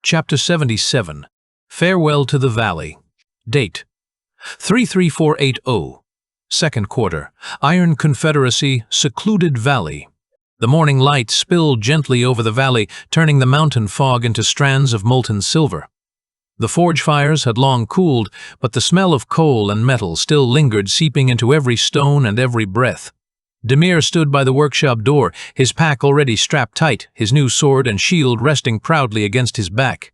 Chapter 77. Farewell to the Valley. Date: 33480. Second quarter. Iron Confederacy, secluded valley. The morning light spilled gently over the valley, turning the mountain fog into strands of molten silver. The forge fires had long cooled, but the smell of coal and metal still lingered, seeping into every stone and every breath. Demir stood by the workshop door, his pack already strapped tight, his new sword and shield resting proudly against his back.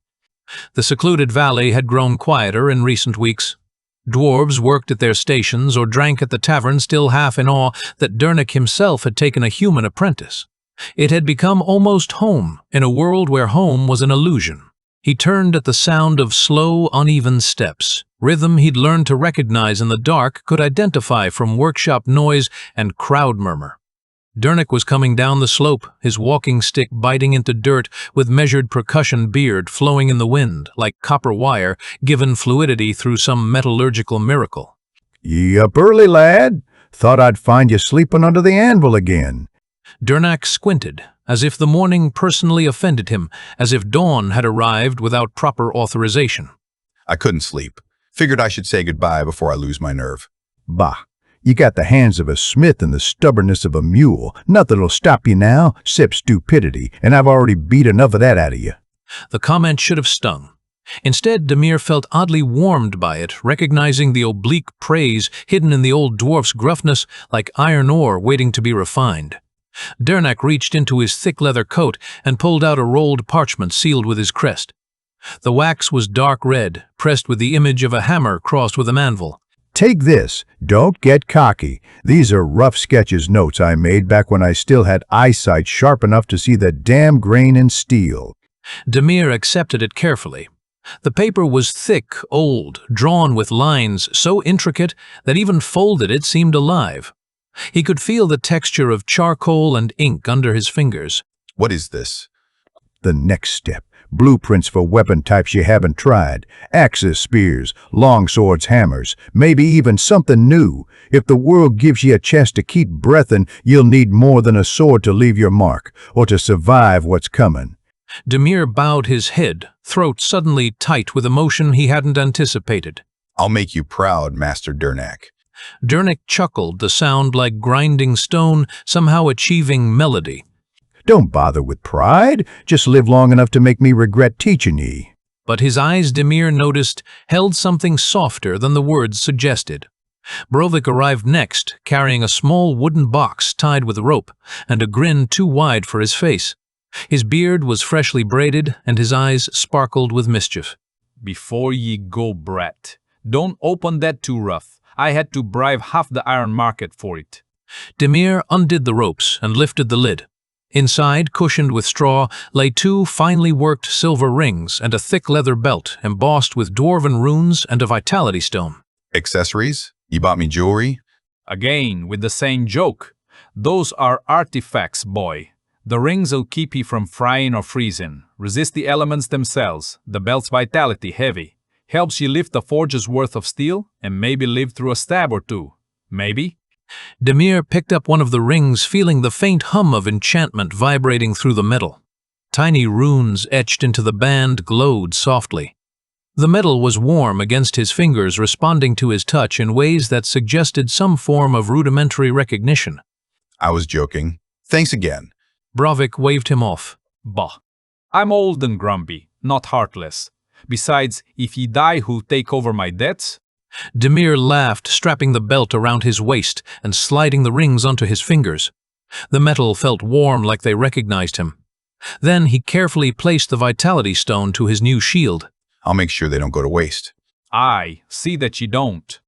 The secluded valley had grown quieter in recent weeks. Dwarves worked at their stations or drank at the tavern, still half in awe that Dernek himself had taken a human apprentice. It had become almost home, in a world where home was an illusion. He turned at the sound of slow, uneven steps. Rhythm he'd learned to recognize in the dark, could identify from workshop noise and crowd murmur. Dernek was coming down the slope, his walking stick biting into dirt, with measured percussion beard flowing in the wind, like copper wire given fluidity through some metallurgical miracle. "Ye up early, lad? Thought I'd find you sleeping under the anvil again." Dernek squinted, as if the morning personally offended him, as if dawn had arrived without proper authorization. "I couldn't sleep. Figured I should say goodbye before I lose my nerve." "Bah, you got the hands of a smith and the stubbornness of a mule. Nothing'll stop you now, except stupidity, and I've already beat enough of that out of you." The comment should have stung. Instead, Demir felt oddly warmed by it, recognizing the oblique praise hidden in the old dwarf's gruffness, like iron ore waiting to be refined. Dernek reached into his thick leather coat and pulled out a rolled parchment sealed with his crest. The wax was dark red, pressed with the image of a hammer crossed with an anvil. "Take this. Don't get cocky. These are rough sketches notes I made back when I still had eyesight sharp enough to see the damn grain in steel." Demir accepted it carefully. The paper was thick, old, drawn with lines so intricate that even folded it seemed alive. He could feel the texture of charcoal and ink under his fingers. "What is this?" "The next step. Blueprints for weapon types you haven't tried. Axes, spears, long swords, hammers, maybe even something new. If the world gives you a chance to keep breathing, you'll need more than a sword to leave your mark, or to survive what's coming." Demir bowed his head, throat suddenly tight with emotion he hadn't anticipated. "I'll make you proud, Master Dernek." Dernek chuckled, the sound like grinding stone, somehow achieving melody. "Don't bother with pride. Just live long enough to make me regret teaching ye." But his eyes, Demir noticed, held something softer than the words suggested. Brovik arrived next, carrying a small wooden box tied with rope, and a grin too wide for his face. His beard was freshly braided, and his eyes sparkled with mischief. "Before ye go, brat, don't open that too rough. I had to bribe half the iron market for it." Demir undid the ropes and lifted the lid. Inside, cushioned with straw, lay two finely worked silver rings and a thick leather belt embossed with dwarven runes and a vitality stone. "Accessories? You bought me jewelry?" Again, with the same joke. "Those are artifacts, boy. The rings'll keep you from frying or freezing, resist the elements themselves. The belt's vitality heavy. Helps you lift a forge's worth of steel and maybe live through a stab or two. Maybe." Demir picked up one of the rings, feeling the faint hum of enchantment vibrating through the metal. Tiny runes etched into the band glowed softly. The metal was warm against his fingers, responding to his touch in ways that suggested some form of rudimentary recognition. "I was joking. Thanks again." Brovik waved him off. "Bah. I'm old and grumpy, not heartless. Besides, if ye die, who'll take over my debts?" Demir laughed, strapping the belt around his waist and sliding the rings onto his fingers. The metal felt warm, like they recognized him. Then he carefully placed the vitality stone to his new shield. "I'll make sure they don't go to waste." "Aye, see that ye don't."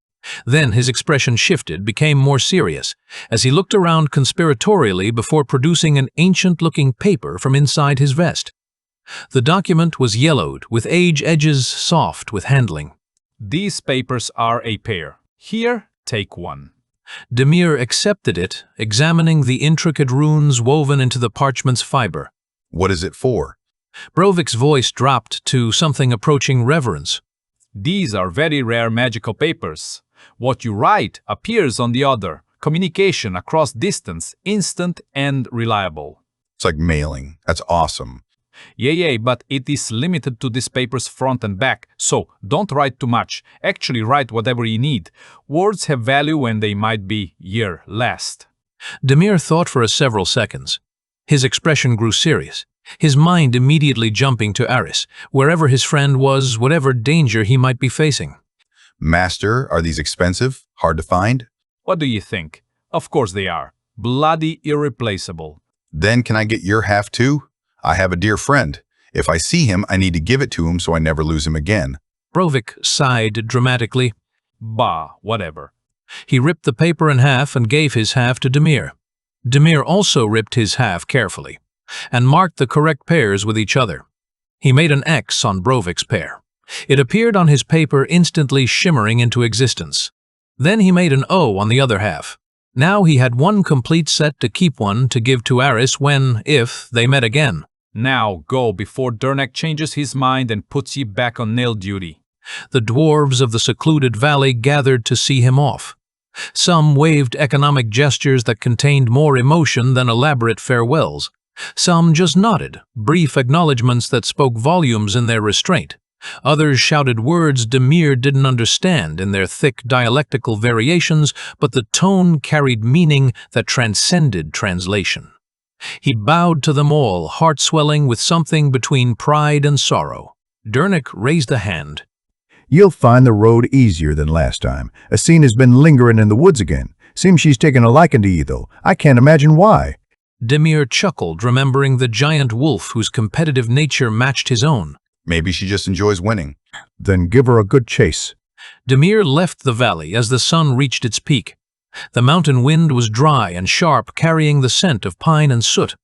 Then his expression shifted, became more serious, as he looked around conspiratorially before producing an ancient-looking paper from inside his vest. The document was yellowed, with age edges soft with handling. "These papers are a pair. Here, take one." Demir accepted it, examining the intricate runes woven into the parchment's fiber. "What is it for?" Brovik's voice dropped to something approaching reverence. "These are very rare magical papers. What you write appears on the other. Communication across distance, instant and reliable." "It's like mailing. That's awesome." Yeah, but it is limited to this paper's front and back, so don't write too much. Actually write whatever you need. Words have value when they might be your last. Demir thought for several seconds. His expression grew serious, his mind immediately jumping to Aris, wherever his friend was, whatever danger he might be facing. Master, are these expensive? Hard to find? What do you think? Of course they are. Bloody irreplaceable. Then can I get your half too? I have a dear friend. If I see him, I need to give it to him so I never lose him again. Brovik sighed dramatically. Bah, whatever. He ripped the paper in half and gave his half to Demir. Demir also ripped his half carefully, and marked the correct pairs with each other. He made an X on Brovik's pair. It appeared on his paper instantly shimmering into existence. Then he made an O on the other half. Now he had one complete set to keep one to give to Aris when, if, they met again. Now go before Dernek changes his mind and puts you back on nail duty. The dwarves of the secluded valley gathered to see him off. Some waved economic gestures that contained more emotion than elaborate farewells. Some just nodded, brief acknowledgments that spoke volumes in their restraint. Others shouted words Demir didn't understand in their thick dialectical variations, but the tone carried meaning that transcended translation. He bowed to them all, heart swelling with something between pride and sorrow. Dernek raised a hand. You'll find the road easier than last time. Asina's been lingering in the woods again. Seems she's taken a liking to you, though. I can't imagine why. Demir chuckled, remembering the giant wolf whose competitive nature matched his own. Maybe she just enjoys winning. Then give her a good chase. Demir left the valley as the sun reached its peak. The mountain wind was dry and sharp, carrying the scent of pine and soot.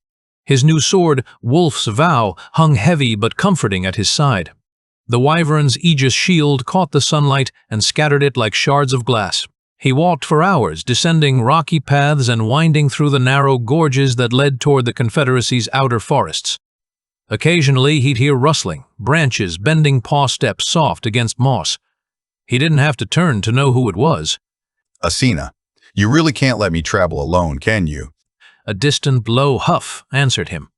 His new sword, Wolf's Vow, hung heavy but comforting at his side. The wyvern's aegis shield caught the sunlight and scattered it like shards of glass. He walked for hours, descending rocky paths and winding through the narrow gorges that led toward the Confederacy's outer forests. Occasionally he'd hear rustling, branches bending paw steps soft against moss. He didn't have to turn to know who it was. Asina, you really can't let me travel alone, can you? A distant low huff answered him.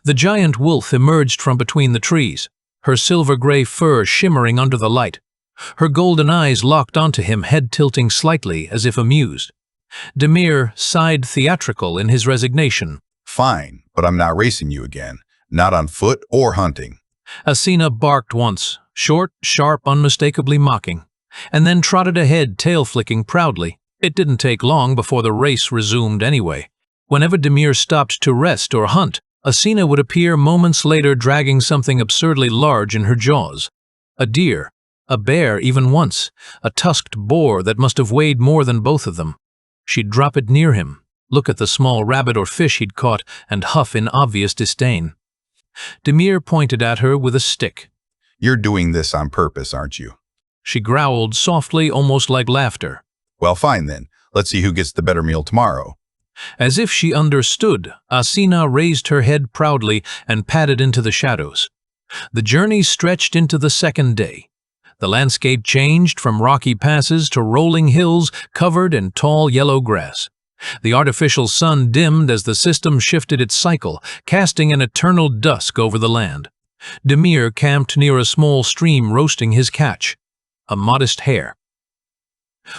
The giant wolf emerged from between the trees, her silver-gray fur shimmering under the light. Her golden eyes locked onto him, head tilting slightly as if amused. Demir sighed theatrical in his resignation. Fine, but I'm not racing you again. Not on foot or hunting. Asina barked once, short, sharp, unmistakably mocking, and then trotted ahead, tail flicking proudly. It didn't take long before the race resumed anyway. Whenever Demir stopped to rest or hunt, Asina would appear moments later dragging something absurdly large in her jaws. A deer, a bear even once, a tusked boar that must have weighed more than both of them. She'd drop it near him, look at the small rabbit or fish he'd caught, and huff in obvious disdain. Demir pointed at her with a stick. You're doing this on purpose, aren't you? She growled softly, almost like laughter. Well, fine then. Let's see who gets the better meal tomorrow. As if she understood, Asina raised her head proudly and padded into the shadows. The journey stretched into the second day. The landscape changed from rocky passes to rolling hills covered in tall yellow grass. The artificial sun dimmed as the system shifted its cycle, casting an eternal dusk over the land. Demir camped near a small stream roasting his catch, a modest hare.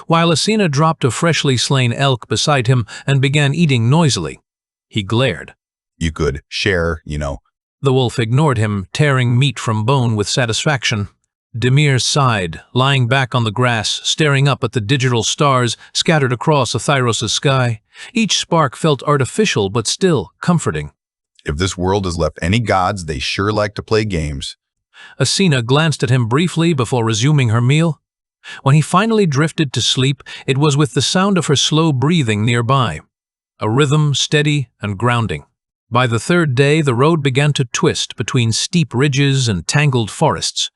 While Asina dropped a freshly slain elk beside him and began eating noisily, he glared. You could share, you know. The wolf ignored him, tearing meat from bone with satisfaction. Demir sighed, lying back on the grass, staring up at the digital stars scattered across Athyros' sky. Each spark felt artificial but still comforting. If this world has left any gods, they sure like to play games. Asina glanced at him briefly before resuming her meal. When he finally drifted to sleep, it was with the sound of her slow breathing nearby, a rhythm steady and grounding. By the third day, the road began to twist between steep ridges and tangled forests.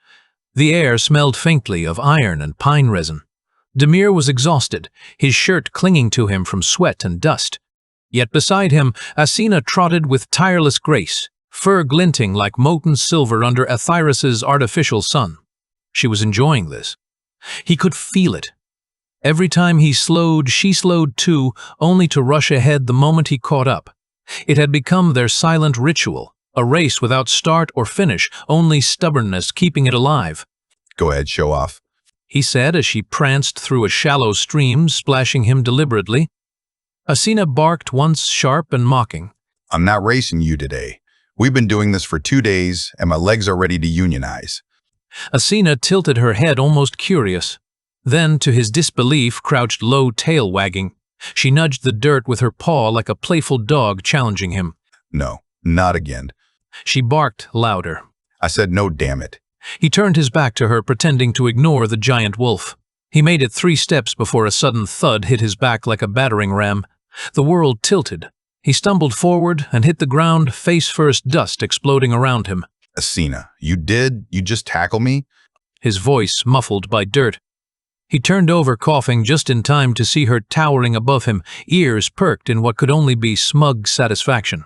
The air smelled faintly of iron and pine resin. Demir was exhausted, his shirt clinging to him from sweat and dust. Yet beside him, Asina trotted with tireless grace, fur glinting like molten silver under Athyros' artificial sun. She was enjoying this. He could feel it. Every time he slowed, she slowed too, only to rush ahead the moment he caught up. It had become their silent ritual, A race without start or finish, only stubbornness keeping it alive. Go ahead, show off. He said as she pranced through a shallow stream, splashing him deliberately. Asina barked once, sharp and mocking. I'm not racing you today. We've been doing this for 2 days, and my legs are ready to unionize. Asina tilted her head, almost curious. Then, to his disbelief, crouched low, tail wagging. She nudged the dirt with her paw like a playful dog challenging him. No, not again. She barked louder. I said no, damn it. He turned his back to her, pretending to ignore the giant wolf. He made it 3 steps before a sudden thud hit his back like a battering ram. The world tilted. He stumbled forward and hit the ground, face-first, dust exploding around him. Asina, you just tackle me? His voice muffled by dirt. He turned over, coughing, just in time to see her towering above him, ears perked in what could only be smug satisfaction.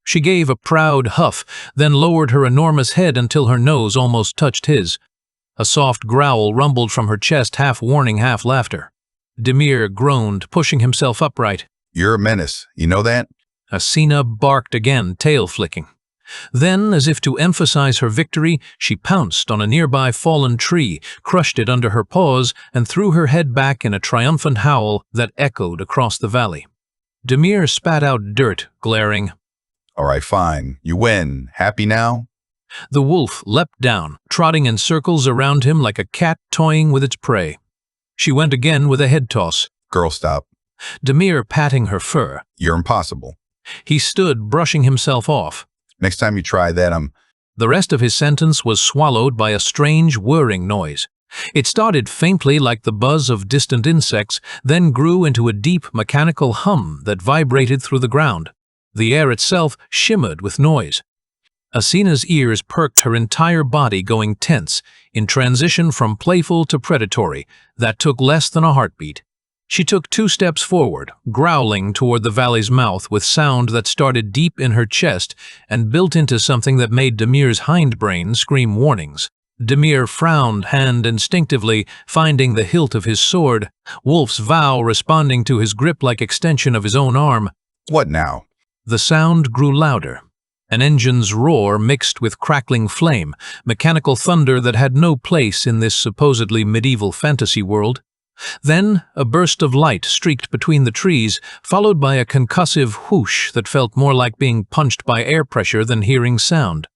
She gave a proud huff, then lowered her enormous head until her nose almost touched his. A soft growl rumbled from her chest, half warning, half laughter. Demir groaned, pushing himself upright. You're a menace, you know that? Asina barked again, tail flicking. Then, as if to emphasize her victory, she pounced on a nearby fallen tree, crushed it under her paws, and threw her head back in a triumphant howl that echoed across the valley. Demir spat out dirt, glaring. All right, fine. You win. Happy now? The wolf leapt down, trotting in circles around him like a cat toying with its prey. She went again with a head toss. Girl, stop. Demir patting her fur. You're impossible. He stood, brushing himself off. Next time you try that, The rest of his sentence was swallowed by a strange whirring noise. It started faintly like the buzz of distant insects, then grew into a deep mechanical hum that vibrated through the ground. The air itself shimmered with noise. Asina's ears perked, her entire body going tense, in transition from playful to predatory. That took less than a heartbeat. She took 2 steps forward, growling toward the valley's mouth with sound that started deep in her chest and built into something that made Demir's hindbrain scream warnings. Demir frowned, hand instinctively finding the hilt of his sword, Wolf's vow responding to his grip like extension of his own arm. What now? The sound grew louder. An engine's roar mixed with crackling flame, mechanical thunder that had no place in this supposedly medieval fantasy world. Then, a burst of light streaked between the trees, followed by a concussive whoosh that felt more like being punched by air pressure than hearing sound.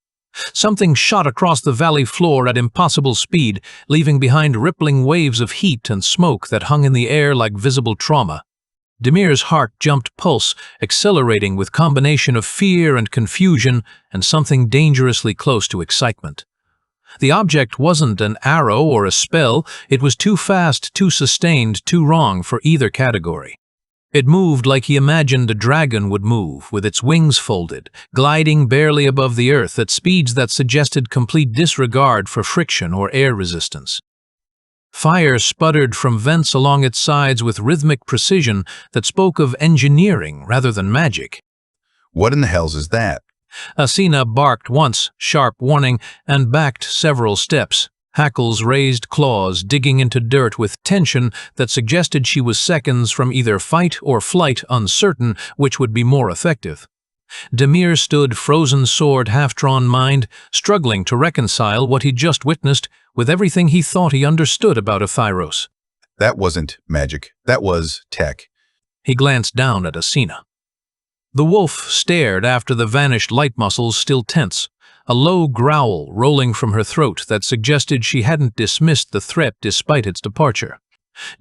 Something shot across the valley floor at impossible speed, leaving behind rippling waves of heat and smoke that hung in the air like visible trauma. Demir's heart jumped pulse, accelerating with combination of fear and confusion and something dangerously close to excitement. The object wasn't an arrow or a spell, it was too fast, too sustained, too wrong for either category. It moved like he imagined a dragon would move, with its wings folded, gliding barely above the earth at speeds that suggested complete disregard for friction or air resistance. Fire sputtered from vents along its sides with rhythmic precision that spoke of engineering rather than magic. What in the hells is that? Asina barked once, sharp warning, and backed several steps, hackles raised, claws digging into dirt with tension that suggested she was seconds from either fight or flight, uncertain which would be more effective. Demir stood, frozen sword half-drawn mind, struggling to reconcile what he'd just witnessed with everything he thought he understood about Athyros. That wasn't magic. That was tech. He glanced down at Asina. The wolf stared after the vanished light muscles still tense, a low growl rolling from her throat that suggested she hadn't dismissed the threat despite its departure.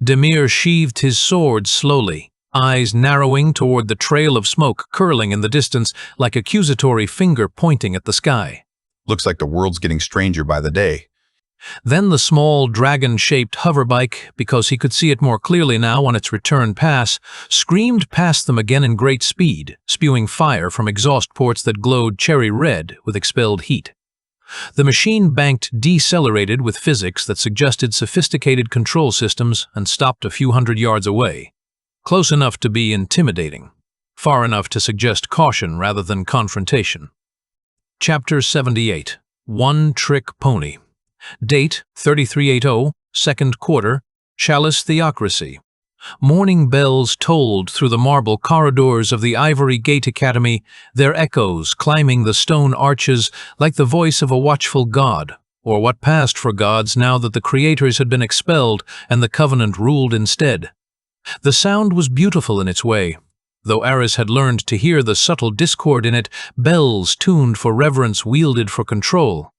Demir sheathed his sword slowly, eyes narrowing toward the trail of smoke curling in the distance like accusatory finger pointing at the sky. Looks like the world's getting stranger by the day. Then the small dragon-shaped hoverbike, because he could see it more clearly now on its return pass, screamed past them again in great speed, spewing fire from exhaust ports that glowed cherry red with expelled heat. The machine banked decelerated with physics that suggested sophisticated control systems and stopped a few hundred yards away. Close enough to be intimidating, far enough to suggest caution rather than confrontation. Chapter 78. One-Trick Pony. Date 3380, second quarter, Chalice Theocracy. Morning bells tolled through the marble corridors of the Ivory Gate Academy, their echoes climbing the stone arches like the voice of a watchful god, or what passed for gods now that the creators had been expelled and the Covenant ruled instead. The sound was beautiful in its way. Though Aris had learned to hear the subtle discord in it, bells tuned for reverence wielded for control.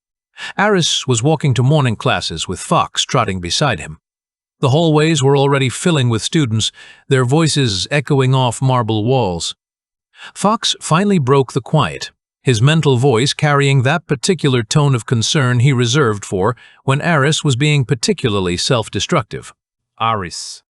Aris was walking to morning classes with Fox trotting beside him. The hallways were already filling with students, their voices echoing off marble walls. Fox finally broke the quiet, his mental voice carrying that particular tone of concern he reserved for when Aris was being particularly self-destructive. Aris,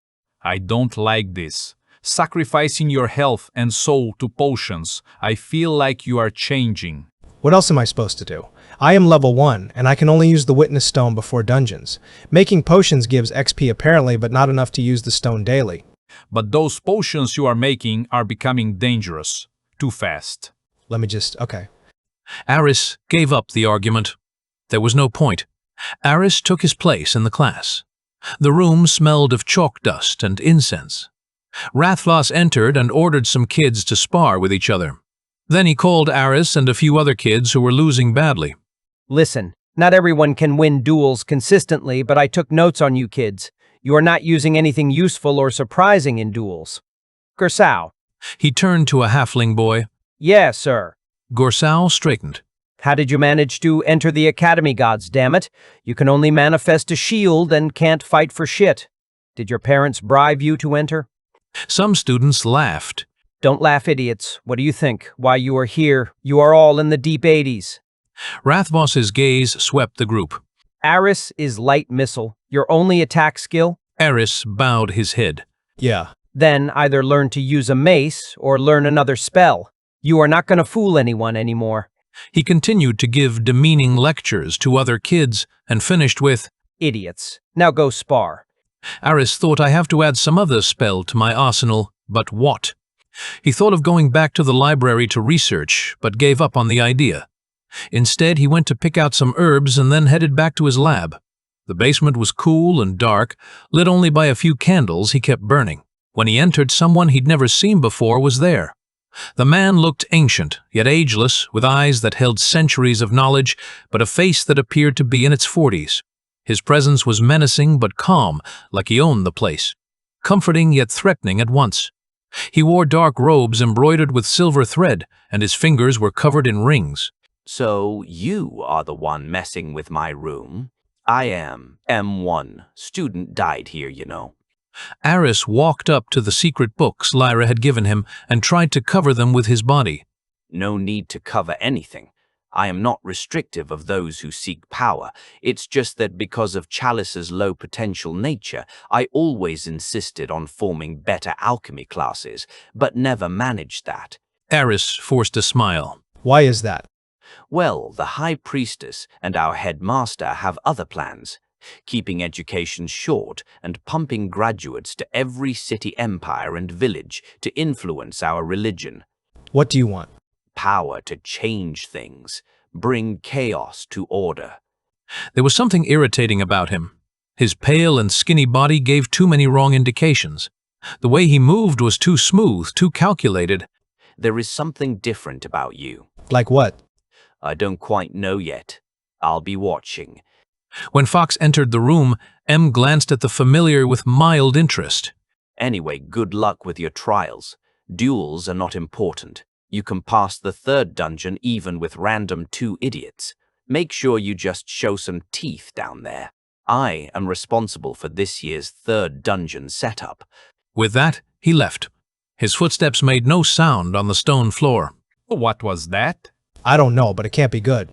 I don't like this. Sacrificing your health and soul to potions, I feel like you are changing. What else am I supposed to do? I am level 1, and I can only use the Witness Stone before dungeons. Making potions gives XP apparently, but not enough to use the stone daily. But those potions you are making are becoming dangerous. Too fast. Okay. Aris gave up the argument. There was no point. Aris took his place in the class. The room smelled of chalk dust and incense. Rathlos entered and ordered some kids to spar with each other. Then he called Aris and a few other kids who were losing badly. Listen, not everyone can win duels consistently, but I took notes on you kids. You are not using anything useful or surprising in duels. Gorsau. He turned to a halfling boy. Yes, sir. Gorsau straightened. How did you manage to enter the academy, gods, damn it? You can only manifest a shield and can't fight for shit. Did your parents bribe you to enter? Some students laughed. Don't laugh, idiots. What do you think? Why you are here? You are all in the deep 80s. Rathvos's gaze swept the group. Aris is light missile. Your only attack skill? Aris bowed his head. Yeah. Then either learn to use a mace or learn another spell. You are not going to fool anyone anymore. He continued to give demeaning lectures to other kids and finished with, Idiots. Now go spar. Aris thought, I have to add some other spell to my arsenal, but what? He thought of going back to the library to research, but gave up on the idea. Instead, he went to pick out some herbs and then headed back to his lab. The basement was cool and dark, lit only by a few candles he kept burning. When he entered, someone he'd never seen before was there. The man looked ancient, yet ageless, with eyes that held centuries of knowledge, but a face that appeared to be in its 40s. His presence was menacing but calm, like he owned the place. Comforting yet threatening at once. He wore dark robes embroidered with silver thread, and his fingers were covered in rings. So you are the one messing with my room? I am M1. Student died here, you know. Aris walked up to the secret books Lyra had given him and tried to cover them with his body. No need to cover anything. I am not restrictive of those who seek power. It's just that because of Chalice's low potential nature, I always insisted on forming better alchemy classes, but never managed that. Aris forced a smile. Why is that? Well, the High Priestess and our headmaster have other plans. Keeping education short and pumping graduates to every city, empire, and village to influence our religion. What do you want? Power to change things, bring chaos to order. There was something irritating about him. His pale and skinny body gave too many wrong indications. The way he moved was too smooth, too calculated. There is something different about you. Like what? I don't quite know yet. I'll be watching. When Fox entered the room, M glanced at the familiar with mild interest. Anyway, good luck with your trials. Duels are not important. You can pass the third dungeon even with random 2 idiots. Make sure you just show some teeth down there. I am responsible for this year's third dungeon setup. With that, he left. His footsteps made no sound on the stone floor. What was that? I don't know, but it can't be good.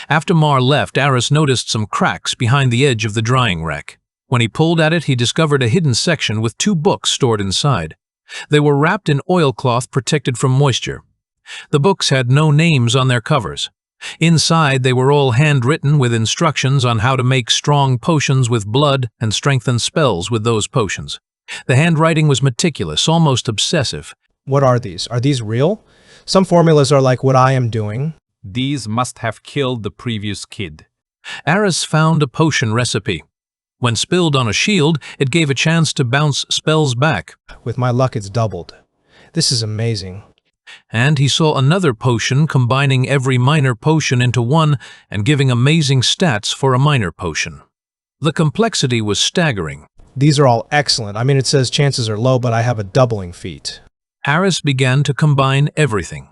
After Mar left, Aris noticed some cracks behind the edge of the drying rack. When he pulled at it, he discovered a hidden section with 2 books stored inside. They were wrapped in oilcloth protected from moisture. The books had no names on their covers. Inside, they were all handwritten with instructions on how to make strong potions with blood and strengthen spells with those potions. The handwriting was meticulous, almost obsessive. What are these? Are these real? Some formulas are like what I am doing. These must have killed the previous kid. Aris found a potion recipe. When spilled on a shield, it gave a chance to bounce spells back. With my luck, it's doubled. This is amazing. And he saw another potion combining every minor potion into one and giving amazing stats for a minor potion. The complexity was staggering. These are all excellent. I mean, it says chances are low, but I have a doubling feat. Aris began to combine everything.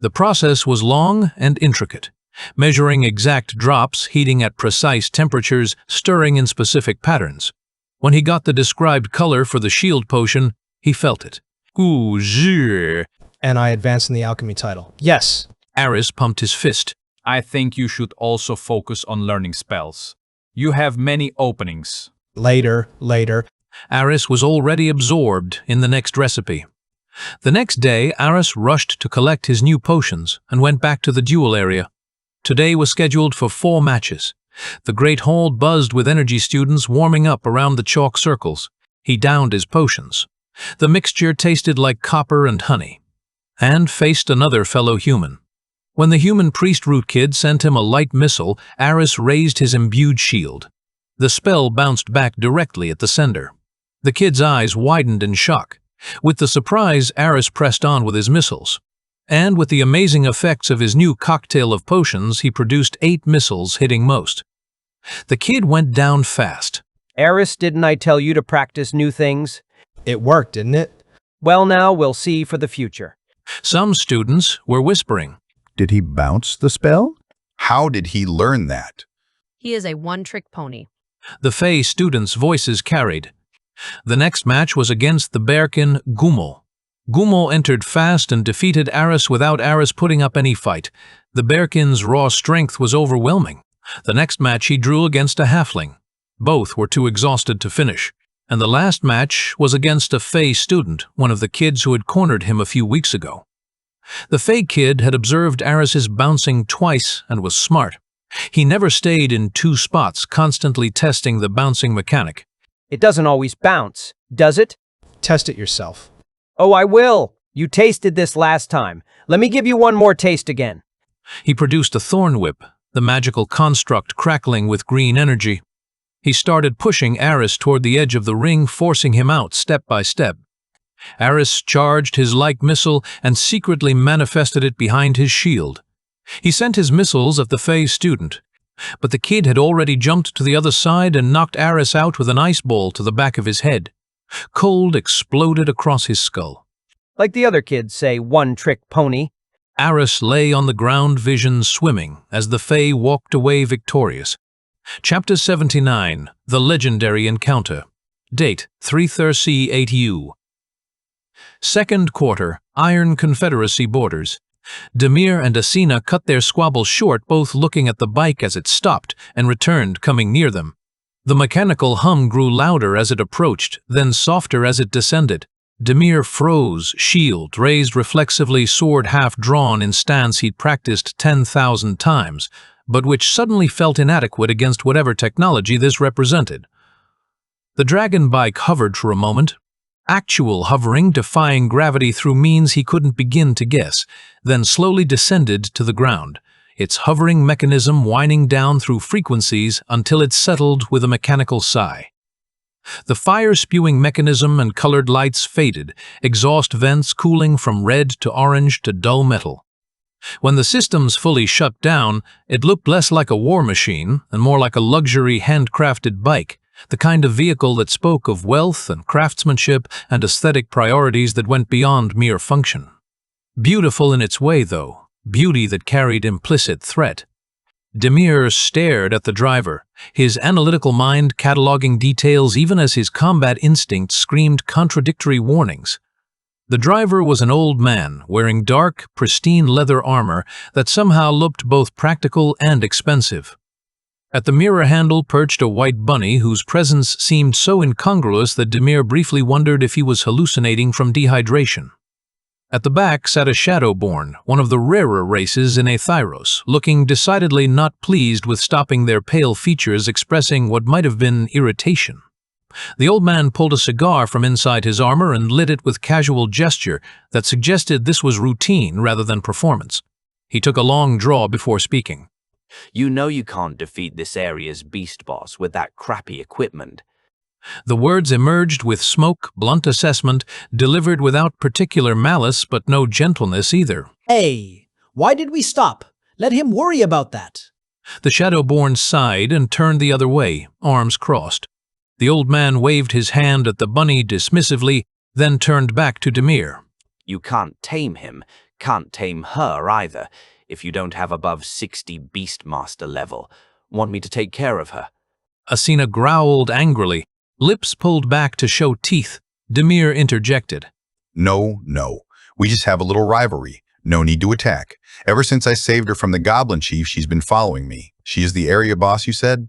The process was long and intricate, measuring exact drops, heating at precise temperatures, stirring in specific patterns. When he got the described color for the shield potion, he felt it. Ooh, zh. And I advanced in the alchemy title. Yes! Aris pumped his fist. I think you should also focus on learning spells. You have many openings. Later. Aris was already absorbed in the next recipe. The next day, Aris rushed to collect his new potions and went back to the duel area. Today was scheduled for 4 matches. The great hall buzzed with energy students warming up around the chalk circles. He downed his potions. The mixture tasted like copper and honey. And faced another fellow human. When the human priest root kid sent him a light missile, Aris raised his imbued shield. The spell bounced back directly at the sender. The kid's eyes widened in shock. With the surprise, Aris pressed on with his missiles. And with the amazing effects of his new cocktail of potions, he produced 8 missiles, hitting most. The kid went down fast. Aris, didn't I tell you to practice new things? It worked, didn't it? Well, now we'll see for the future. Some students were whispering. Did he bounce the spell? How did he learn that? He is a one-trick pony. The Fey students' voices carried. The next match was against the Bearkin Gummel. Gummel entered fast and defeated Aris without Aris putting up any fight. The Bearkin's raw strength was overwhelming. The next match he drew against a halfling. Both were too exhausted to finish. And the last match was against a Fey student, one of the kids who had cornered him a few weeks ago. The Fey kid had observed Aris's bouncing twice and was smart. He never stayed in 2 spots, constantly testing the bouncing mechanic. It doesn't always bounce, does it? Test it yourself. Oh, I will. You tasted this last time. Let me give you one more taste again. He produced a thorn whip, the magical construct crackling with green energy. He started pushing Aris toward the edge of the ring, forcing him out step by step. Aris charged his light missile and secretly manifested it behind his shield. He sent his missiles at the Fey student, but the kid had already jumped to the other side and knocked Aris out with an ice ball to the back of his head. Cold exploded across his skull. Like the other kids say, one-trick pony. Aris lay on the ground, vision swimming, as the Fey walked away victorious. Chapter 79, The Legendary Encounter. Date, 338U. Second quarter, Iron Confederacy borders. Demir and Asina cut their squabble short, both looking at the bike as it stopped and returned, coming near them. The mechanical hum grew louder as it approached, then softer as it descended. Demir froze, shield raised reflexively, sword half drawn in stance he'd practiced 10,000 times, but which suddenly felt inadequate against whatever technology this represented. The dragon bike hovered for a moment, actual hovering, defying gravity through means he couldn't begin to guess, then slowly descended to the ground, its hovering mechanism winding down through frequencies until it settled with a mechanical sigh. The fire-spewing mechanism and colored lights faded, exhaust vents cooling from red to orange to dull metal. When the systems fully shut down, it looked less like a war machine and more like a luxury handcrafted bike, the kind of vehicle that spoke of wealth and craftsmanship and aesthetic priorities that went beyond mere function. Beautiful in its way, though, beauty that carried implicit threat. Demir stared at the driver, his analytical mind cataloging details even as his combat instincts screamed contradictory warnings. The driver was an old man, wearing dark, pristine leather armor that somehow looked both practical and expensive. At the mirror handle perched a white bunny whose presence seemed so incongruous that Demir briefly wondered if he was hallucinating from dehydration. At the back sat a Shadowborn, one of the rarer races in Aethyros, looking decidedly not pleased with stopping their pale features expressing what might have been irritation. The old man pulled a cigar from inside his armor and lit it with casual gesture that suggested this was routine rather than performance. He took a long draw before speaking. You know you can't defeat this area's beast boss with that crappy equipment. The words emerged with smoke, blunt assessment, delivered without particular malice but no gentleness either. Hey, why did we stop? Let him worry about that. The Shadowborn sighed and turned the other way, arms crossed. The old man waved his hand at the bunny dismissively, then turned back to Demir. You can't tame him, can't tame her either, if you don't have above 60 Beastmaster level. Want me to take care of her? Asina growled angrily, lips pulled back to show teeth. Demir interjected. No. We just have a little rivalry. No need to attack. Ever since I saved her from the Goblin Chief, she's been following me. She is the area boss, you said?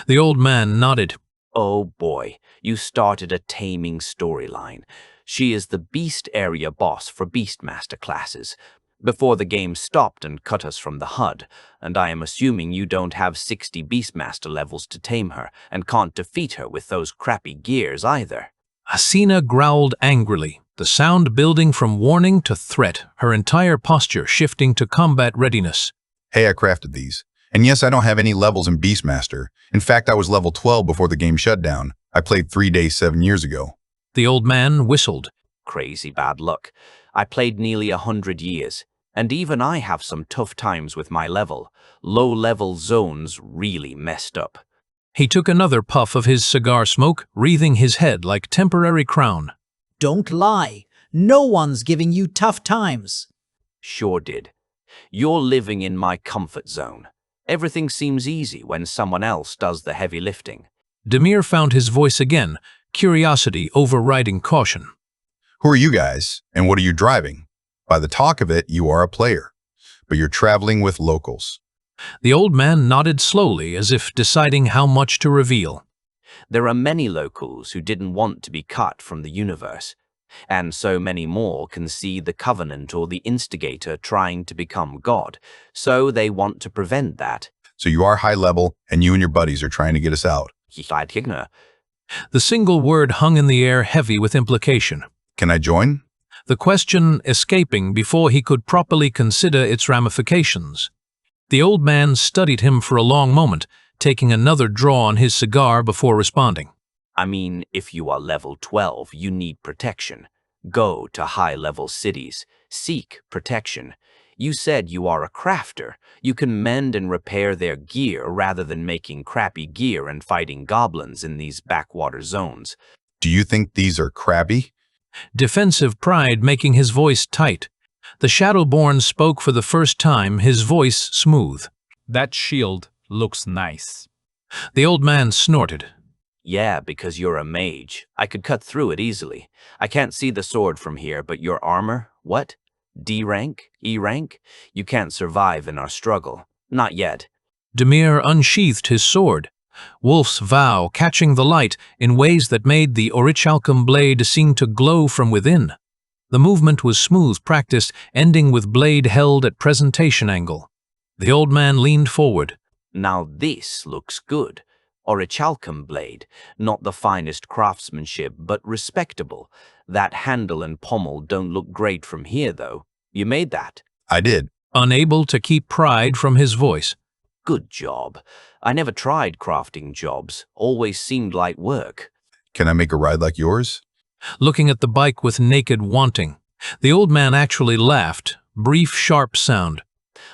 The old man nodded. Oh boy, you started a taming storyline. She is the Beast area boss for Beastmaster classes. Before the game stopped and cut us from the HUD, and I am assuming you don't have 60 Beastmaster levels to tame her, and can't defeat her with those crappy gears either. Asina growled angrily, the sound building from warning to threat, her entire posture shifting to combat readiness. Hey, I crafted these. And yes, I don't have any levels in Beastmaster. In fact, I was level 12 before the game shut down. I played 3 days 7 years ago. The old man whistled. Crazy bad luck. I played nearly 100 years, and even I have some tough times with my level. Low-level zones really messed up. He took another puff of his cigar smoke, wreathing his head like temporary crown. Don't lie. No one's giving you tough times. Sure did. You're living in my comfort zone. Everything seems easy when someone else does the heavy lifting. Demir found his voice again, curiosity overriding caution. Who are you guys, and what are you driving? By the talk of it, you are a player, but you're traveling with locals. The old man nodded slowly as if deciding how much to reveal. There are many locals who didn't want to be cut from the universe, and so many more can see the Covenant or the Instigator trying to become God, so they want to prevent that. So you are high level, and you and your buddies are trying to get us out. The single word hung in the air heavy with implication. Can I join? The question escaping before he could properly consider its ramifications. The old man studied him for a long moment, taking another draw on his cigar before responding. I mean, if you are level 12, you need protection. Go to high-level cities. Seek protection. You said you are a crafter. You can mend and repair their gear rather than making crappy gear and fighting goblins in these backwater zones. Do you think these are crabby? Defensive pride making his voice tight. The Shadowborn spoke for the first time, his voice smooth. That shield looks nice. The old man snorted. Yeah, because you're a mage. I could cut through it easily. I can't see the sword from here, but your armor? What? D rank? E rank? You can't survive in our struggle. Not yet. Demir unsheathed his sword, Wolf's vow catching the light in ways that made the orichalcum blade seem to glow from within. The movement was smooth practice, ending with blade held at presentation angle. The old man leaned forward. Now this looks good. Orichalcum blade, not the finest craftsmanship, but respectable. That handle and pommel don't look great from here, though. You made that? I did. Unable to keep pride from his voice. Good job. I never tried crafting jobs. Always seemed light work. Can I make a ride like yours? Looking at the bike with naked wanting. The old man actually laughed. Brief, sharp sound.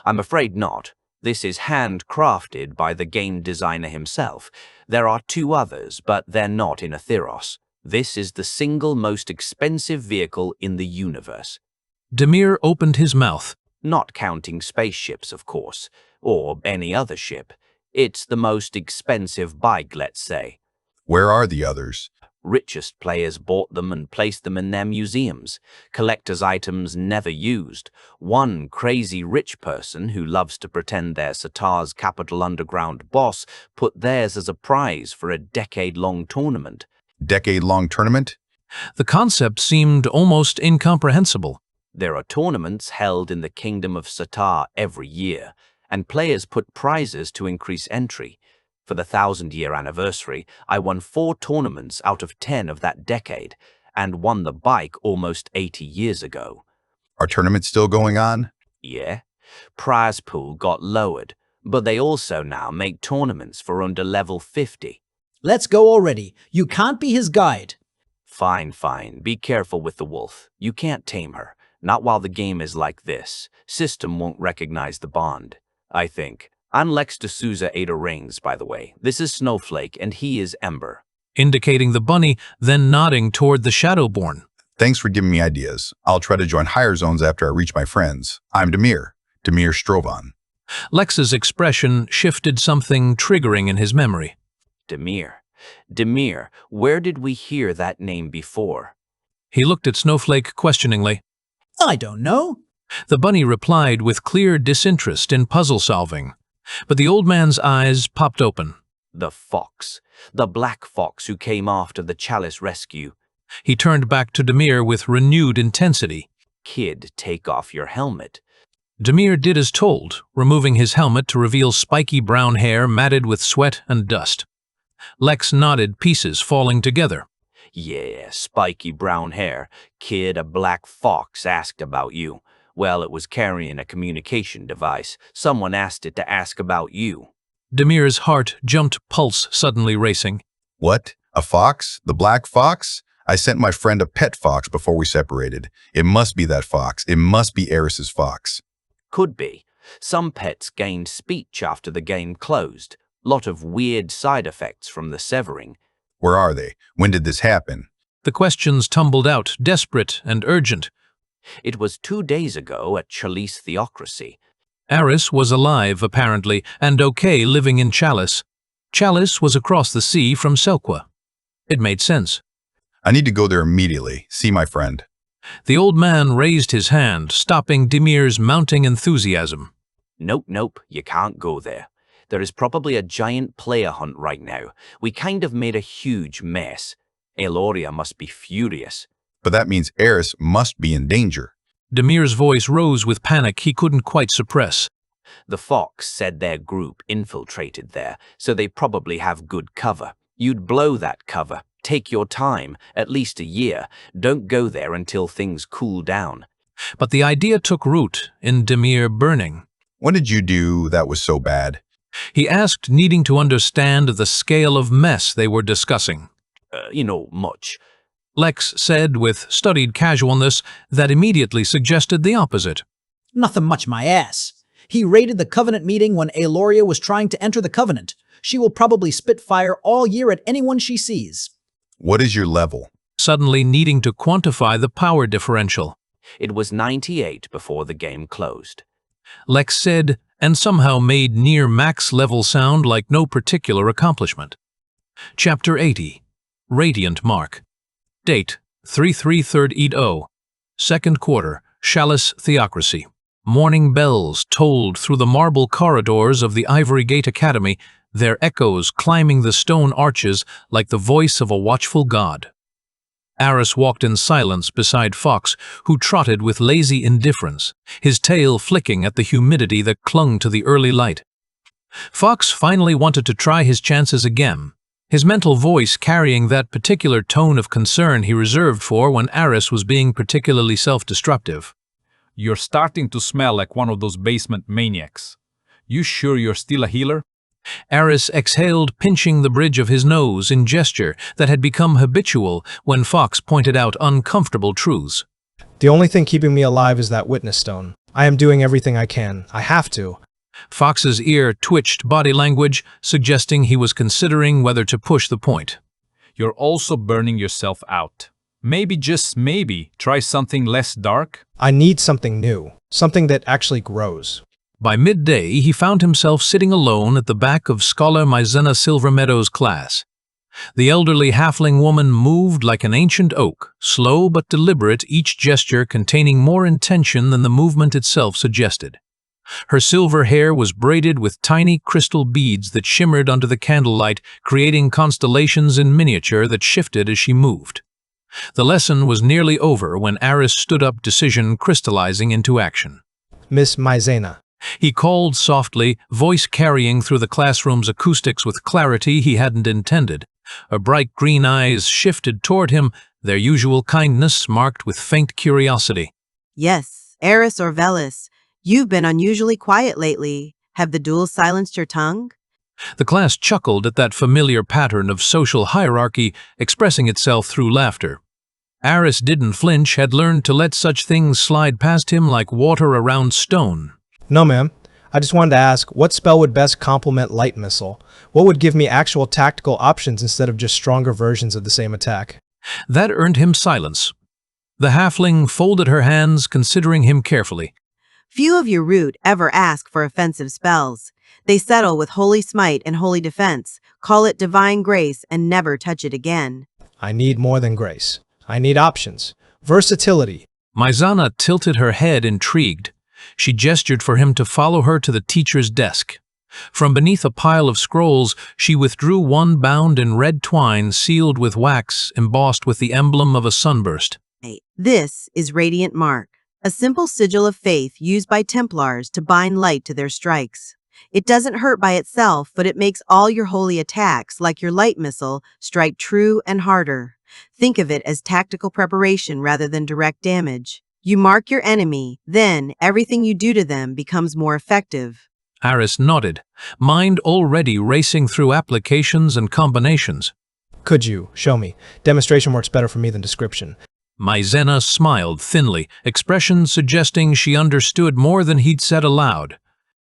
I'm afraid not. This is handcrafted by the game designer himself. There are 2 others, but they're not in Atheros. This is the single most expensive vehicle in the universe. Demir opened his mouth. Not counting spaceships, of course, or any other ship. It's the most expensive bike, let's say. Where are the others? Richest players bought them and placed them in their museums. Collector's items never used. One crazy rich person who loves to pretend they're Satar's capital underground boss put theirs as a prize for a decade-long tournament. Decade-long tournament? The concept seemed almost incomprehensible. There are tournaments held in the Kingdom of Satar every year, and players put prizes to increase entry. For the 1,000-year anniversary, I won 4 tournaments out of 10 of that decade, and won the bike almost 80 years ago. Are tournaments still going on? Yeah. Prize pool got lowered. But they also now make tournaments for under level 50. Let's go already. You can't be his guide. Fine, fine. Be careful with the wolf. You can't tame her. Not while the game is like this. System won't recognize the bond, I think. I'm Lex D'Souza Ada Rings, by the way. This is Snowflake, and he is Ember. Indicating the bunny, then nodding toward the Shadowborn. Thanks for giving me ideas. I'll try to join higher zones after I reach my friends. I'm Demir Strovan. Lex's expression shifted, something triggering in his memory. Demir, where did we hear that name before? He looked at Snowflake questioningly. I don't know. The bunny replied with clear disinterest in puzzle solving. But the old man's eyes popped open. The fox. The black fox who came after the Chalice rescue. He turned back to Demir with renewed intensity. Kid, take off your helmet. Demir did as told, removing his helmet to reveal spiky brown hair matted with sweat and dust. Lex nodded, pieces falling together. Yeah, spiky brown hair. Kid, a black fox asked about you. Well, it was carrying a communication device. Someone asked it to ask about you. Demir's heart jumped, pulse suddenly racing. What? A fox? The black fox? I sent my friend a pet fox before we separated. It must be that fox. It must be Aris's fox. Could be. Some pets gained speech after the game closed. Lot of weird side effects from the severing. Where are they? When did this happen? The questions tumbled out, desperate and urgent. It was 2 days ago at Chalice Theocracy. Aris was alive, apparently, and okay living in Chalice. Chalice was across the sea from Selqua. It made sense. I need to go there immediately. See my friend. The old man raised his hand, stopping Demir's mounting enthusiasm. Nope, you can't go there. There is probably a giant player hunt right now. We kind of made a huge mess. Eloria must be furious. But that means Aris must be in danger. Demir's voice rose with panic he couldn't quite suppress. The fox said their group infiltrated there, so they probably have good cover. You'd blow that cover. Take your time, at least a year. Don't go there until things cool down. But the idea took root in Demir burning. What did you do that was so bad? He asked, needing to understand the scale of mess they were discussing. Much. Lex said with studied casualness that immediately suggested the opposite. Nothing much, my ass. He raided the Covenant meeting when Eloria was trying to enter the Covenant. She will probably spit fire all year at anyone she sees. What is your level? Suddenly needing to quantify the power differential. It was 98 before the game closed. Lex said, and somehow made near max level sound like no particular accomplishment. Chapter 80. Radiant Mark. Date, 3/3/3/80. Second quarter, Chalice Theocracy. Morning bells tolled through the marble corridors of the Ivory Gate Academy, their echoes climbing the stone arches like the voice of a watchful god. Aris walked in silence beside Fox, who trotted with lazy indifference, his tail flicking at the humidity that clung to the early light. Fox finally wanted to try his chances again, his mental voice carrying that particular tone of concern he reserved for when Aris was being particularly self-destructive. You're starting to smell like one of those basement maniacs. You sure you're still a healer? Aris exhaled, pinching the bridge of his nose in gesture that had become habitual when Fox pointed out uncomfortable truths. The only thing keeping me alive is that witness stone. I am doing everything I can. I have to. Fox's ear twitched, body language suggesting he was considering whether to push the point. You're also burning yourself out. Maybe, just maybe, try something less dark? I need something new. Something that actually grows. By midday, he found himself sitting alone at the back of Scholar Maizena Silvermeadow's class. The elderly halfling woman moved like an ancient oak, slow but deliberate, each gesture containing more intention than the movement itself suggested. Her silver hair was braided with tiny crystal beads that shimmered under the candlelight, creating constellations in miniature that shifted as she moved. The lesson was nearly over when Aris stood up, decision crystallizing into action. Miss Maizena. He called softly, voice carrying through the classroom's acoustics with clarity he hadn't intended. Her bright green eyes shifted toward him, their usual kindness marked with faint curiosity. Yes, Aris or Velis, you've been unusually quiet lately. Have the duels silenced your tongue? The class chuckled at that familiar pattern of social hierarchy expressing itself through laughter. Aris didn't flinch, had learned to let such things slide past him like water around stone. No, ma'am. I just wanted to ask, what spell would best complement Light Missile? What would give me actual tactical options instead of just stronger versions of the same attack? That earned him silence. The halfling folded her hands, considering him carefully. Few of your root ever ask for offensive spells. They settle with Holy Smite and Holy Defense, call it Divine Grace, and never touch it again. I need more than grace. I need options. Versatility. Mizana tilted her head, intrigued. She gestured for him to follow her to the teacher's desk. From beneath a pile of scrolls, she withdrew one bound in red twine sealed with wax embossed with the emblem of a sunburst. This is Radiant Mark, a simple sigil of faith used by Templars to bind light to their strikes. It doesn't hurt by itself, but it makes all your holy attacks, like your light missile, strike true and harder. Think of it as tactical preparation rather than direct damage. You mark your enemy, then everything you do to them becomes more effective. Aris nodded, mind already racing through applications and combinations. Could you show me? Demonstration works better for me than description. Mizena smiled thinly, expression suggesting she understood more than he'd said aloud.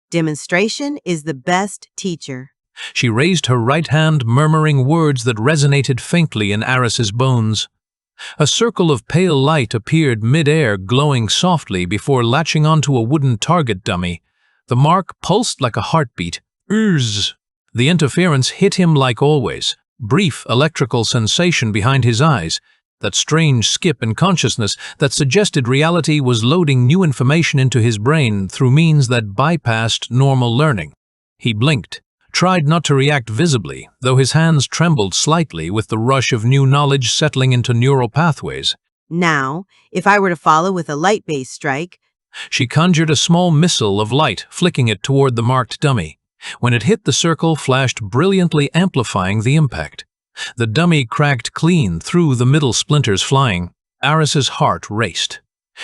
Demonstration is the best teacher. She raised her right hand, murmuring words that resonated faintly in Aris's bones. A circle of pale light appeared mid-air, glowing softly before latching onto a wooden target dummy. The mark pulsed like a heartbeat. Urz! The interference hit him like always. Brief electrical sensation behind his eyes. That strange skip in consciousness that suggested reality was loading new information into his brain through means that bypassed normal learning. He blinked, tried not to react visibly, though his hands trembled slightly with the rush of new knowledge settling into neural pathways. Now, if I were to follow with a light-based strike... She conjured a small missile of light, flicking it toward the marked dummy. When it hit the circle, flashed brilliantly, amplifying the impact. The dummy cracked clean through the middle splinters flying. Aris's heart raced.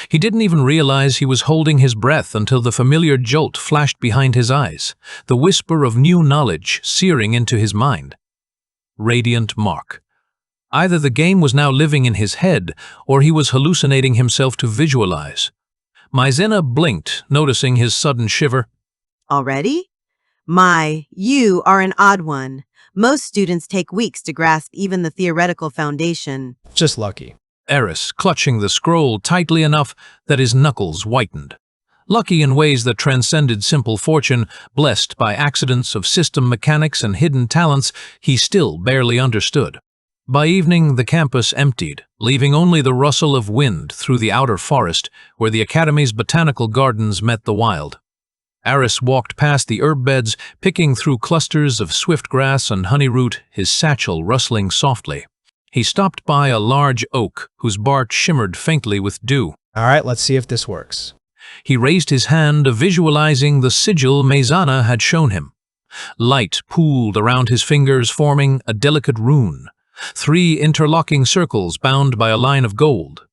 He didn't even realize he was holding his breath until the familiar jolt flashed behind his eyes, the whisper of new knowledge searing into his mind. Radiant Mark. Either the game was now living in his head, or he was hallucinating himself to visualize. Mizena blinked, noticing his sudden shiver. Already? You are an odd one. Most students take weeks to grasp even the theoretical foundation. Just lucky. Aris, clutching the scroll tightly enough that his knuckles whitened. Lucky in ways that transcended simple fortune, blessed by accidents of system mechanics and hidden talents he still barely understood. By evening, the campus emptied, leaving only the rustle of wind through the outer forest where the Academy's botanical gardens met the wild. Aris walked past the herb beds, picking through clusters of swift grass and honeyroot, his satchel rustling softly. He stopped by a large oak whose bark shimmered faintly with dew. All right, let's see if this works. He raised his hand, visualizing the sigil Mizana had shown him. Light pooled around his fingers, forming a delicate rune. 3 interlocking circles bound by a line of gold.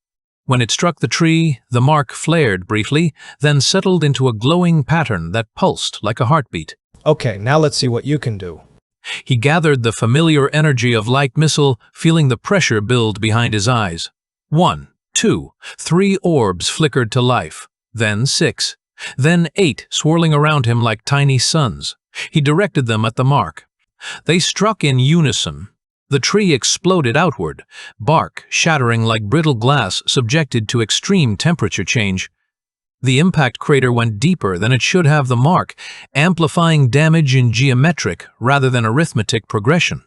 When it struck the tree, the mark flared briefly, then settled into a glowing pattern that pulsed like a heartbeat. Okay, now let's see what you can do. He gathered the familiar energy of light missile, feeling the pressure build behind his eyes. 1, 2, 3 orbs flickered to life, then 6, then 8 swirling around him like tiny suns. He directed them at the mark. They struck in unison. The tree exploded outward, bark shattering like brittle glass subjected to extreme temperature change. The impact crater went deeper than it should have the mark, amplifying damage in geometric rather than arithmetic progression.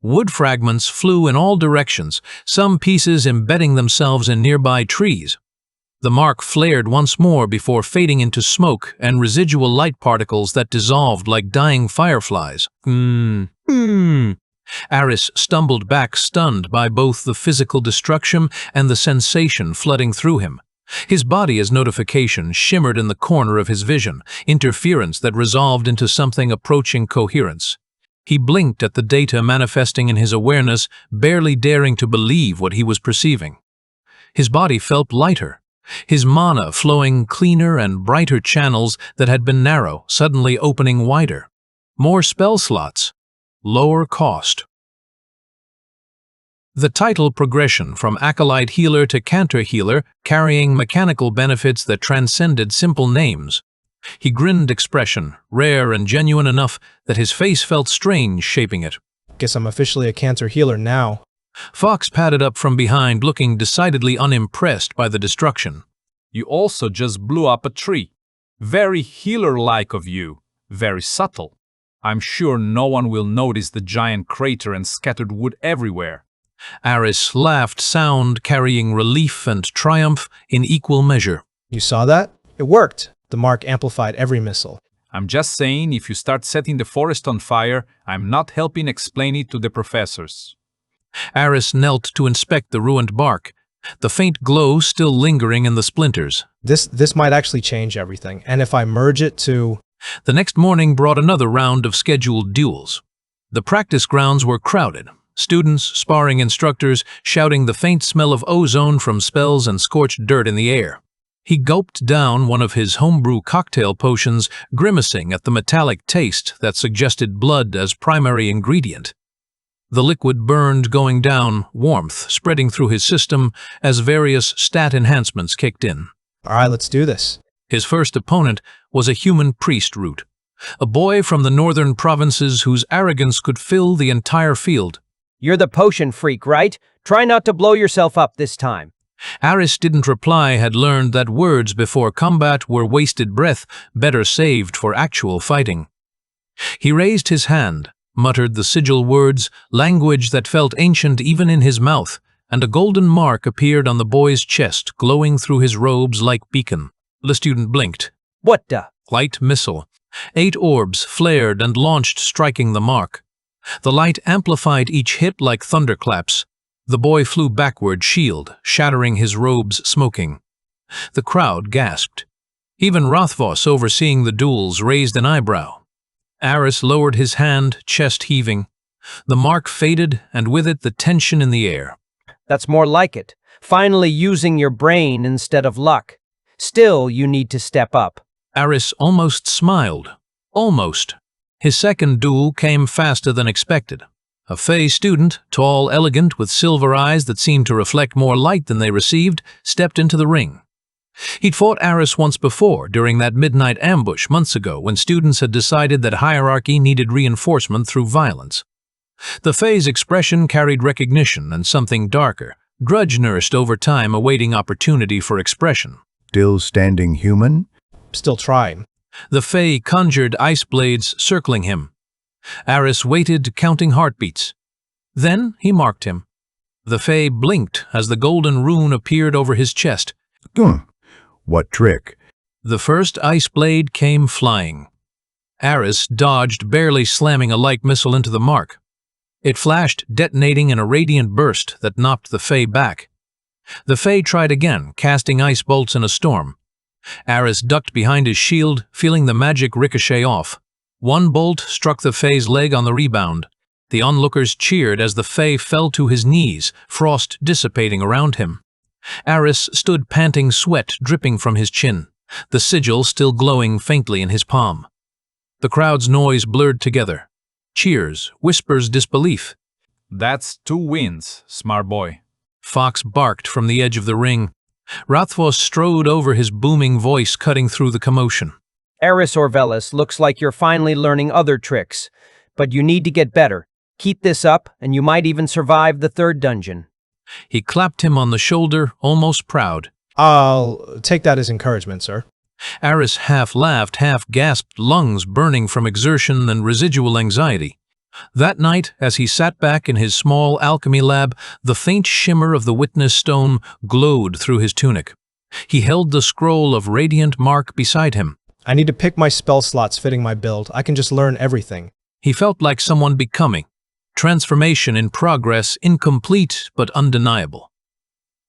Wood fragments flew in all directions, some pieces embedding themselves in nearby trees. The mark flared once more before fading into smoke and residual light particles that dissolved like dying fireflies. Aris stumbled back, stunned by both the physical destruction and the sensation flooding through him. His body as notification shimmered in the corner of his vision, interference that resolved into something approaching coherence. He blinked at the data manifesting in his awareness, barely daring to believe what he was perceiving. His body felt lighter, his mana flowing cleaner and brighter channels that had been narrow, suddenly opening wider. More spell slots, lower cost. The title progression from Acolyte Healer to Cantor Healer, carrying mechanical benefits that transcended simple names. He grinned expression, rare and genuine enough that his face felt strange shaping it. Guess I'm officially a Cantor Healer now. Fox padded up from behind, looking decidedly unimpressed by the destruction. You also just blew up a tree. Very healer-like of you. Very subtle. I'm sure no one will notice the giant crater and scattered wood everywhere. Aris laughed, sound carrying relief and triumph in equal measure. You saw that? It worked. The mark amplified every missile. I'm just saying, if you start setting the forest on fire, I'm not helping explain it to the professors. Aris knelt to inspect the ruined bark, the faint glow still lingering in the splinters. This might actually change everything, and if I merge it to... The next morning brought another round of scheduled duels. The practice grounds were crowded. Students, sparring instructors, shouting the faint smell of ozone from spells and scorched dirt in the air. He gulped down one of his homebrew cocktail potions, grimacing at the metallic taste that suggested blood as primary ingredient. The liquid burned going down, warmth spreading through his system as various stat enhancements kicked in. All right, let's do this. His first opponent was a human priest root, a boy from the northern provinces whose arrogance could fill the entire field. You're the potion freak, right? Try not to blow yourself up this time. Aris didn't reply, had learned that words before combat were wasted breath, better saved for actual fighting. He raised his hand, muttered the sigil words, language that felt ancient even in his mouth, and a golden mark appeared on the boy's chest, glowing through his robes like beacon. The student blinked. What the? Light missile. 8 orbs flared and launched, striking the mark. The light amplified each hit like thunderclaps. The boy flew backward, shield, shattering his robes smoking. The crowd gasped. Even Rothvoss, overseeing the duels, raised an eyebrow. Aris lowered his hand, chest heaving. The mark faded, and with it the tension in the air. That's more like it. Finally using your brain instead of luck. Still, you need to step up. Aris almost smiled. Almost. His second duel came faster than expected. A Fey student, tall, elegant, with silver eyes that seemed to reflect more light than they received, stepped into the ring. He'd fought Aris once before, during that midnight ambush months ago, when students had decided that hierarchy needed reinforcement through violence. The Fey's expression carried recognition and something darker, grudge-nursed over time, awaiting opportunity for expression. Still standing human? Still trying. The Fey conjured ice blades circling him. Aris waited, counting heartbeats. Then he marked him. The Fey blinked as the golden rune appeared over his chest. What trick? The first ice blade came flying. Aris dodged, barely slamming a light missile into the mark. It flashed, detonating in a radiant burst that knocked the Fey back. The Fey tried again, casting ice bolts in a storm. Aris ducked behind his shield, feeling the magic ricochet off. One bolt struck the Fey's leg on the rebound. The onlookers cheered as the Fey fell to his knees, frost dissipating around him. Aris stood panting, sweat dripping from his chin, the sigil still glowing faintly in his palm. The crowd's noise blurred together. Cheers, whispers, disbelief. That's 2 wins, smart boy. Fox barked from the edge of the ring. Rothvoss strode over, his booming voice cutting through the commotion. Aris Orvelis, looks like you're finally learning other tricks. But you need to get better. Keep this up, and you might even survive the 3rd dungeon. He clapped him on the shoulder, almost proud. I'll take that as encouragement, sir. Aris half laughed, half gasped, lungs burning from exertion and residual anxiety. That night, as he sat back in his small alchemy lab, the faint shimmer of the witness stone glowed through his tunic. He held the scroll of radiant mark beside him. I need to pick my spell slots fitting my build. I can just learn everything. He felt like someone becoming. Transformation in progress, incomplete but undeniable.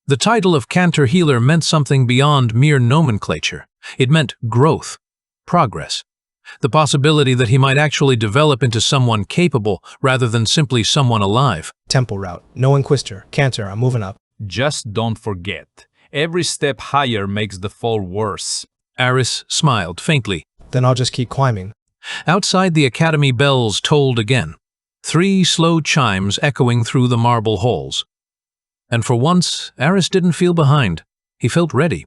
The title of Cantor Healer meant something beyond mere nomenclature. It meant growth, progress. The possibility that he might actually develop into someone capable rather than simply someone alive. Temple route. No Inquisitor. Cantor, I'm moving up. Just don't forget, Every step higher makes the fall worse. Aris smiled faintly. Then I'll just keep climbing. Outside, the academy bells tolled again, 3 slow chimes echoing through the marble halls. And for once, Aris didn't feel behind. He felt ready.